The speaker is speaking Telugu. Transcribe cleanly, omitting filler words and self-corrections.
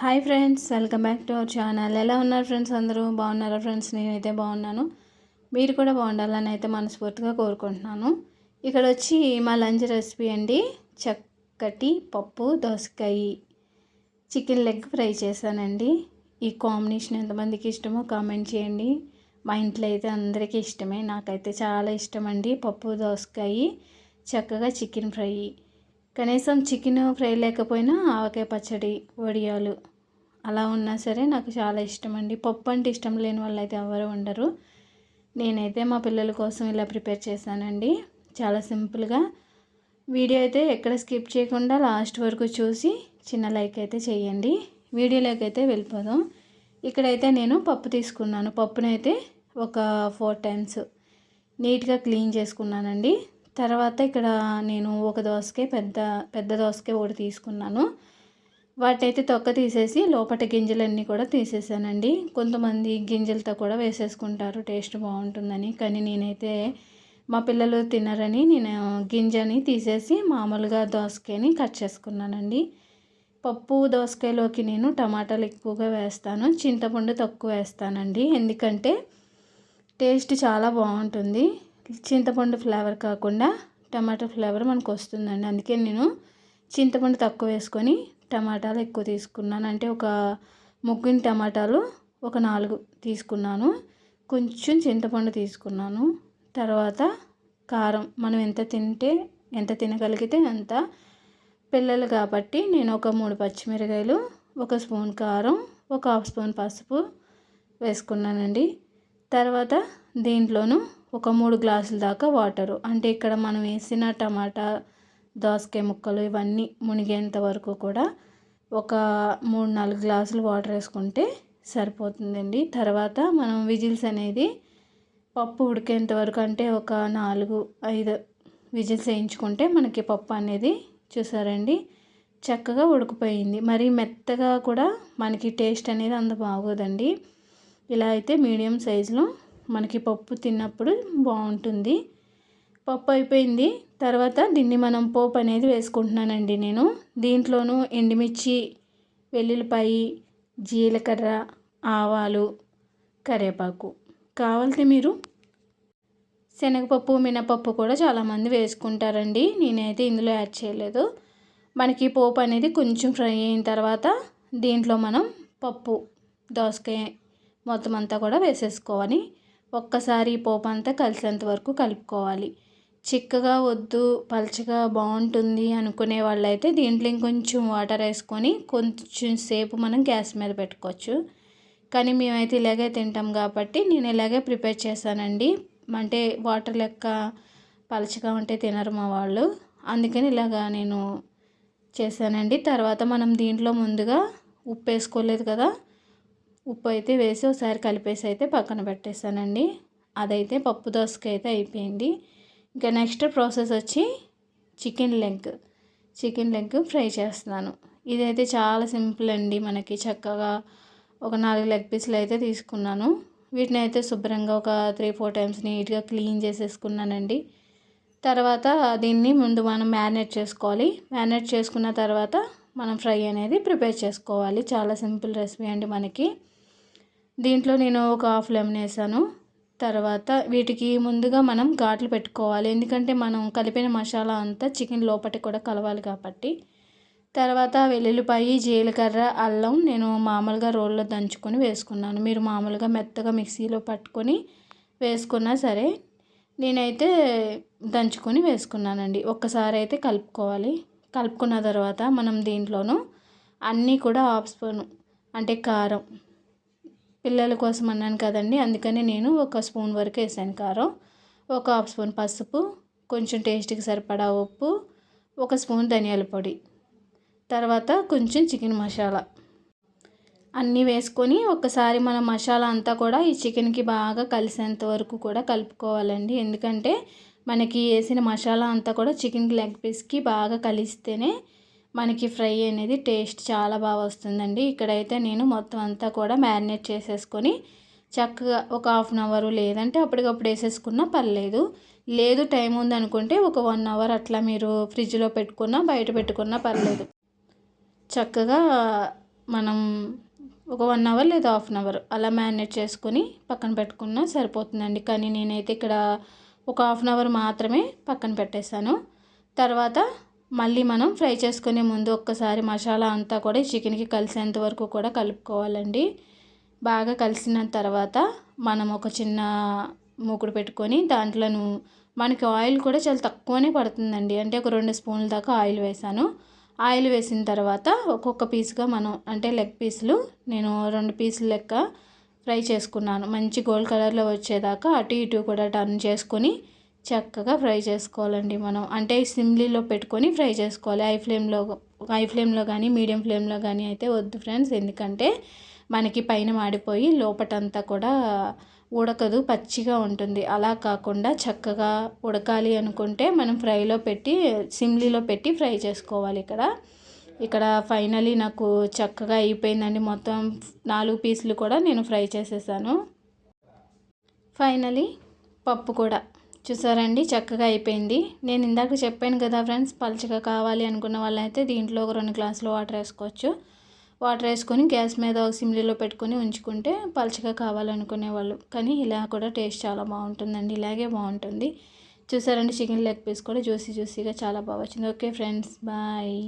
Hi friends, welcome back to our channel. ఎలా ఉన్నారు ఫ్రెండ్స్? అందరూ బాగున్నారా ఫ్రెండ్స్? నేనైతే బాగున్నాను. మీరు కూడా బాగుండాలని అయితే మనస్ఫూర్తిగా కోరుకుంటున్నాను. ఇక్కడ వచ్చి మా లంచ్ రెసిపీ అండి. చక్కటి పప్పు దోసకాయ చికెన్ లెగ్ ఫ్రై చేశానండి. ఈ కాంబినేషన్ ఎంతమందికి ఇష్టమో కామెంట్ చేయండి. మా ఇంట్లో అయితే అందరికీ ఇష్టమే, నాకైతే చాలా ఇష్టం అండి. పప్పు దోసకాయ చక్కగా చికెన్ ఫ్రై, కనీసం చికెన్ ఫ్రై లేకపోయినా ఆవకాయ పచ్చడి, వడియాలు అలా ఉన్నా సరే నాకు చాలా ఇష్టం అండి. పప్పు అంటే ఇష్టం లేని వాళ్ళు అయితే ఎవరు ఉండరు. నేనైతే మా పిల్లల కోసం ఇలా ప్రిపేర్ చేశానండి. చాలా సింపుల్గా. వీడియో అయితే ఎక్కడ స్కిప్ చేయకుండా లాస్ట్ వరకు చూసి చిన్న లైక్ అయితే చేయండి. వీడియోలోకి అయితే వెళ్ళిపోదాం. ఇక్కడైతే నేను పప్పు తీసుకున్నాను. పప్పునైతే ఒక 4 టైమ్స్ నీట్గా క్లీన్ చేసుకున్నానండి. తర్వాత ఇక్కడ నేను ఒక దోసకాయ, పెద్ద దోసకాయ ఒకటి తీసుకున్నాను. వాటినైతే తొక్క తీసేసి లోపల గింజలన్నీ కూడా తీసేసానండి. కొంతమంది గింజలతో కూడా వేసేసుకుంటారు, టేస్ట్ బాగుంటుందని. కానీ నేనైతే మా పిల్లలు తినరని నేను గింజని తీసేసి మామూలుగా దోసకాయని కట్ చేసుకున్నానండి. పప్పు దోసకాయలోకి నేను టమాటాలు ఎక్కువగా వేస్తాను, చింతపండు తక్కువ వేస్తానండి. ఎందుకంటే టేస్ట్ చాలా బాగుంటుంది. చింతపండు ఫ్లేవర్ కాకుండా టమాటా ఫ్లేవర్ మనకు వస్తుందండి. అందుకే నేను చింతపండు తక్కువ వేసుకొని టమాటాలు ఎక్కువ తీసుకున్నాను. అంటే ఒక 3 టమాటాలు ఒక 4 తీసుకున్నాను. కొంచెం చింతపండు తీసుకున్నాను. తర్వాత కారం మనం ఎంత తినగలిగితే అంత. పిల్లలు కాబట్టి నేను ఒక 3 పచ్చిమిరకాయలు, 1 స్పూన్ కారం, ఒక 1/2 స్పూన్ పసుపు వేసుకున్నానండి. తర్వాత దీంట్లోనూ ఒక 3 గ్లాసుల దాకా వాటరు, అంటే ఇక్కడ మనం వేసిన టమాటా, దోసకాయ ముక్కలు ఇవన్నీ మునిగేంత వరకు కూడా ఒక 3-4 గ్లాసులు వాటర్ వేసుకుంటే సరిపోతుందండి. తర్వాత మనం విజిల్స్ అనేది పప్పు ఉడికేంత వరకు, అంటే ఒక 4-5 విజిల్స్ వేయించుకుంటే మనకి పప్పు అనేది చూసారండి చక్కగా ఉడికిపోయింది. మరి మెత్తగా కూడా మనకి టేస్ట్ అనేది అంత బాగోదండి. ఇలా అయితే మీడియం సైజులో మనకి పప్పు తిన్నప్పుడు బాగుంటుంది. పప్పు అయిపోయింది. తర్వాత దీన్ని మనం పోపు అనేది వేసుకుంటున్నానండి. నేను దీంట్లోనూ ఎండుమిర్చి, వెల్లుల్లిపాయ, జీలకర్ర, ఆవాలు, కరివేపాకు, కావాలంటే మీరు శనగపప్పు, మినపప్పు కూడా చాలామంది వేసుకుంటారండి. నేనైతే ఇందులో యాడ్ చేయలేదు. మనకి పోపు అనేది కొంచెం ఫ్రై అయిన తర్వాత దీంట్లో మనం పప్పు దోసకాయ మొత్తం అంతా కూడా వేసేసుకోవాలి. ఒక్కసారి పోపు అంతా కలిసేంత వరకు కలుపుకోవాలి. చిక్కగా వద్దు, పలచగా బాగుంటుంది అనుకునే వాళ్ళైతే దీంట్లో ఇంకొంచెం వాటర్ వేసుకొని కొంచెం సేపు మనం గ్యాస్ మీద పెట్టుకోవచ్చు. కానీ మేమైతే ఇలాగే తింటాం కాబట్టి నేను ఇలాగే ప్రిపేర్ చేశానండి. అంటే వాటర్ లెక్క పలచగా ఉంటే తినరు మా వాళ్ళు, అందుకని ఇలాగా నేను చేశానండి. తర్వాత మనం దీంట్లో ముందుగా ఉప్పు వేసుకోలేదు కదా, ఉప్పు అయితే వేసి ఒకసారి కలిపేసి అయితే పక్కన పెట్టేశానండి. అదైతే పప్పు దోసకాయ అయితే అయిపోయింది. ఇంకా నెక్స్ట్ ప్రాసెస్ వచ్చి చికెన్ లెగ్ ఫ్రై చేస్తున్నాను. ఇదైతే చాలా సింపుల్ అండి. మనకి చక్కగా ఒక 4 లెగ్ పీసులు అయితే తీసుకున్నాను. వీటిని అయితే శుభ్రంగా ఒక 3-4 టైమ్స్ నీట్గా క్లీన్ చేసేసుకున్నానండి. తర్వాత దీన్ని ముందు మనం మ్యారినేట్ చేసుకోవాలి. మ్యారినేట్ చేసుకున్న తర్వాత మనం ఫ్రై అనేది ప్రిపేర్ చేసుకోవాలి. చాలా సింపుల్ రెసిపీ అండి మనకి. దీంట్లో నేను ఒక 1/2 లెమన్ వేసాను. తర్వాత వీటికి ముందుగా మనం ఘాట్లు పెట్టుకోవాలి, ఎందుకంటే మనం కలిపిన మసాలా అంతా చికెన్ లోపలికి కూడా కలవాలి కాబట్టి. తర్వాత వెల్లుల్లిపాయ, జీలకర్ర, అల్లం నేను మామూలుగా రోల్లో దంచుకొని వేసుకున్నాను. మీరు మామూలుగా మెత్తగా మిక్సీలో పట్టుకొని వేసుకున్నా సరే, నేనైతే దంచుకొని వేసుకున్నానండి. ఒక్కసారి అయితే కలుపుకోవాలి. కలుపుకున్న తర్వాత మనం దీంట్లోనూ అన్నీ కూడా 1/2 స్పూను, అంటే కారం పిల్లల కోసం అన్నాను కదండి, అందుకని నేను 1 స్పూన్ వరకు వేసాను కారం, ఒక 1/2 స్పూన్ పసుపు, కొంచెం టేస్ట్కి సరిపడా ఉప్పు, 1 స్పూన్ ధనియాల పొడి, తర్వాత కొంచెం చికెన్ మసాలా అన్నీ వేసుకొని ఒక్కసారి మన మసాలా అంతా కూడా ఈ చికెన్కి బాగా కలిసేంత వరకు కూడా కలుపుకోవాలండి. ఎందుకంటే మనకి వేసిన మసాలా అంతా కూడా చికెన్ లెగ్ పీస్కి బాగా కలిస్తేనే మనకి ఫ్రై అనేది టేస్ట్ చాలా బాగా వస్తుందండి. ఇక్కడైతే నేను మొత్తం అంతా కూడా మ్యారినేట్ చేసేసుకొని చక్కగా ఒక 1/2 అవర్, లేదంటే అప్పటికప్పుడు వేసేసుకున్నా పర్లేదు. లేదు టైం ఉందనుకుంటే ఒక 1 అవర్ అట్లా మీరు ఫ్రిడ్జ్లో పెట్టుకున్నా, బయట పెట్టుకున్నా పర్లేదు. చక్కగా మనం ఒక 1 అవర్ లేదా హాఫ్ అన్ అవర్ అలా మ్యారినేట్ చేసుకొని పక్కన పెట్టుకున్నా సరిపోతుందండి. కానీ నేనైతే ఇక్కడ ఒక హాఫ్ అన్ అవర్ మాత్రమే పక్కన పెట్టేశాను. తర్వాత మళ్ళీ మనం ఫ్రై చేసుకునే ముందు ఒక్కసారి మసాలా అంతా కూడా చికెన్కి కలిసేంత వరకు కూడా కలుపుకోవాలండి. బాగా కలిసిన తర్వాత మనం ఒక చిన్న మూకుడు పెట్టుకొని దాంట్లోను మనకి ఆయిల్ కూడా చాలా తక్కువనే పడుతుందండి. అంటే ఒక 2 స్పూన్ల దాకా ఆయిల్ వేసాను. ఆయిల్ వేసిన తర్వాత ఒక్కొక్క పీస్గా మనం అంటే లెగ్ పీసులు నేను 2 పీసులు లెక్క ఫ్రై చేసుకున్నాను. మంచి గోల్డ్ కలర్లో వచ్చేదాకా అటు ఇటు కూడా టర్న్ చేసుకొని చక్కగా ఫ్రై చేసుకోవాలండి. మనం అంటే సిమ్లీలో పెట్టుకొని ఫ్రై చేసుకోవాలి. హై ఫ్లేమ్లో కానీ మీడియం ఫ్లేమ్లో కానీ అయితే వద్దు ఫ్రెండ్స్. ఎందుకంటే మనకి పైన మాడిపోయి లోపటంతా కూడా ఉడకదు, పచ్చిగా ఉంటుంది. అలా కాకుండా చక్కగా ఉడకాలి అనుకుంటే మనం సిమ్లీలో పెట్టి ఫ్రై చేసుకోవాలి. ఇక్కడ ఫైనలీ నాకు చక్కగా అయిపోయిందండి. మొత్తం 4 పీసులు కూడా నేను ఫ్రై చేసేసాను. ఫైనలీ పప్పు కూడా చూసారండి చక్కగా అయిపోయింది. నేను ఇందాక చెప్పాను కదా ఫ్రెండ్స్, పలుచగా కావాలి అనుకున్న వాళ్ళైతే దీంట్లో ఒక 2 గ్లాసులు వాటర్ వేసుకోవచ్చు. వాటర్ వేసుకొని గ్యాస్ మీద ఒక సిమ్లీలో పెట్టుకొని ఉంచుకుంటే పలుచగా కావాలనుకునే వాళ్ళు. కానీ ఇలా కూడా టేస్ట్ చాలా బాగుంటుందండి. ఇలాగే బాగుంటుంది. చూసారండి చికెన్ లెగ్ పీస్ కూడా జ్యూసీగా చాలా బాగా వచ్చింది. Okay friends, bye.